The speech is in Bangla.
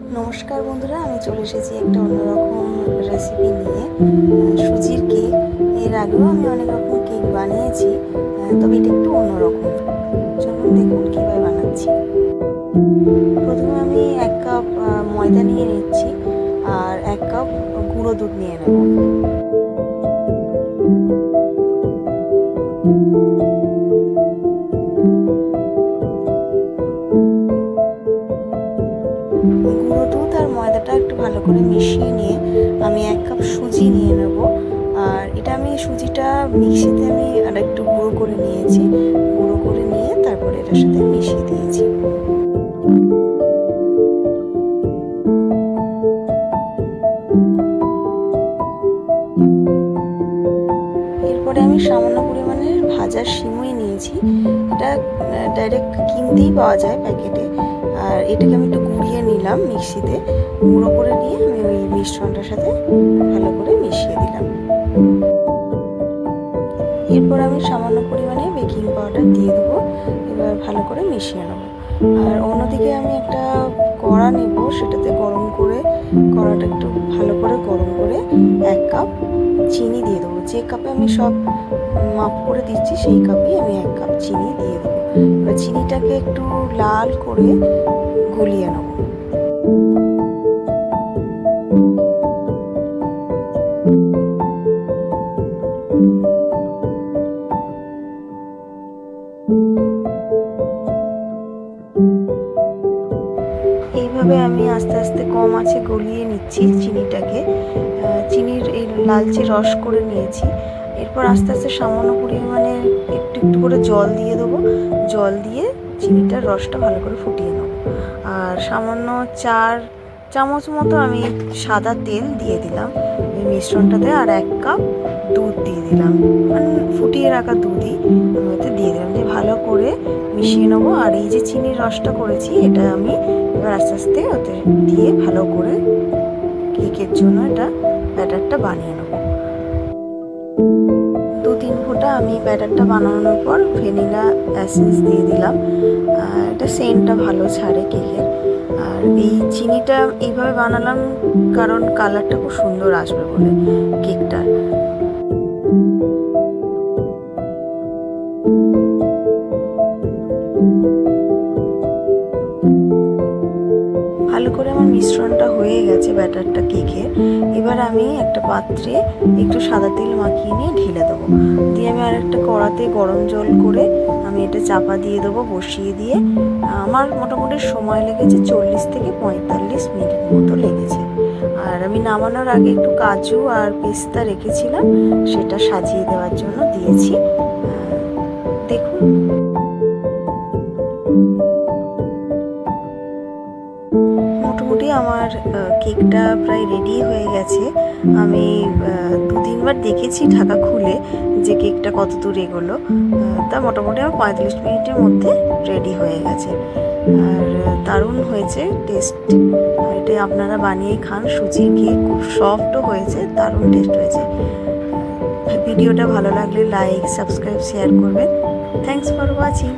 नमस्कार बंधुरा आमी चले एसेছি একটা অন্যরকম রেসিপি নিয়ে সুজির কেক। এর আগেও আমি অনেক রকম কেক বানিয়েছি, তবে এটা একটু অন্যরকম। চলুন দেখুন কিভাবে বানাচ্ছি। প্রথমে আমি 1 কাপ ময়দা নিয়ে নিচ্ছি আর 1 কাপ গুঁড়ো দুধ নিয়ে নেব। গুঁড়ো দুধ আর ময়দাটা একটু ভালো করে মিশিয়ে নিয়ে আমি 1 কাপ সুজি নিয়ে নেব। আর এটা আমি সুজিটা মিক্সিতে আমি আর একটু গুঁড়ো করে নিয়েছি। গুঁড়ো করে নিয়ে তারপরে এটার সাথে মিশিয়ে দিয়েছি। এরপরে আমি সামান্য পরিমাণের ভাজা সিমুই নিয়েছি। এটা ডাইরেক্ট কিনতেই পাওয়া যায় প্যাকেটে। আর এটাকে আমি একটু গুঁড়িয়ে নিলাম মিক্সিতে। গুঁড়ো করে নিয়ে আমি ওই মিশ্রণটার সাথে ভালো করে মিশিয়ে দিলাম। এরপর আমি সামান্য পরিমাণে বেকিং পাউডার দিয়ে দেবো। এবার ভালো করে মিশিয়ে নেবো। আর অন্যদিকে আমি একটা কড়া নেব, সেটাতে গরম করে কড়াটা একটু ভালো করে গরম করে 1 কাপ চিনি দিয়ে দেবো। যে কাপে আমি সব মাপ করে দিচ্ছি সেই কাপেই আমি 1 কাপ চিনি দিয়ে দেবো। এবার চিনিটাকে একটু লাল করে গলিয়ে নেব। এইভাবে আমি আস্তে আস্তে কম আঁচে গলিয়ে নিচ্ছি চিনিটাকে। চিনির এই লালচে রস করে নিয়েছি। এরপর আস্তে আস্তে সামান্য পরিমাণে একটু একটু করে জল দিয়ে দেবো। জল দিয়ে চিনিটার রসটা ভালো করে ফুটিয়ে নেব। আর সামান্য 4 চামচ মতো আমি সাদা তেল দিয়ে দিলাম এই মিশ্রণটাতে। আর 1 কাপ দুধ দিয়ে দিলাম, মানে ফুটিয়ে রাখা দুধই আমি ওতে দিয়ে দিলাম, দিয়ে ভালো করে মিশিয়ে নেবো। আর এই যে চিনির রসটা করেছি এটা আমি এবার আস্তে আস্তে ওতে দিয়ে ভালো করে কেকের জন্য এটা ব্যাটারটা বানিয়ে নেব। 2-3 ফোঁটা আমি ব্যাটারটা বানানোর পর ভ্যানিলা এসেন্স দিয়ে দিলাম। এটা সেন্টটা ভালো ছাড়ে কেকের। আর এই চিনিটা এইভাবে বানালাম কারণ কালারটা খুব সুন্দর আসবে বলে কেকটার। ভালো করে আমার মিশ্রণটা হয়ে গেছে ব্যাটারটা কেকের। এবার আমি একটা পাত্রে একটু সাদা তেল মাখিয়ে নিয়ে ঢেলে দেবো। দিয়ে আমি আর একটা কড়াতে গরম জল করে আমি এটা চাপা দিয়ে দেবো। বসিয়ে দিয়ে আমার মোটামুটি সময় লেগেছে 40 থেকে 45 মিনিট মতো লেগেছে। আর আমি নামানোর আগে একটু কাজু আর পেস্তা রেখেছিলাম, সেটা সাজিয়ে দেওয়ার জন্য দিয়েছি। দেখুন মোটামুটি আমার কেকটা প্রায় রেডি হয়ে গেছে। আমি 2-3 বার দেখেছি ঢাকা খুলে যে কেকটা কত দূর এগোলো। তা মোটামুটি আমার 45 মিনিটের মধ্যে রেডি হয়ে গেছে। আর দারুণ হয়েছে টেস্ট। এটা আপনারা বানিয়ে খান। সুজির কেক খুব সফটও হয়েছে, দারুণ টেস্ট হয়েছে। ভিডিওটা ভালো লাগলে লাইক, সাবস্ক্রাইব, শেয়ার করবেন। Thanks for watching.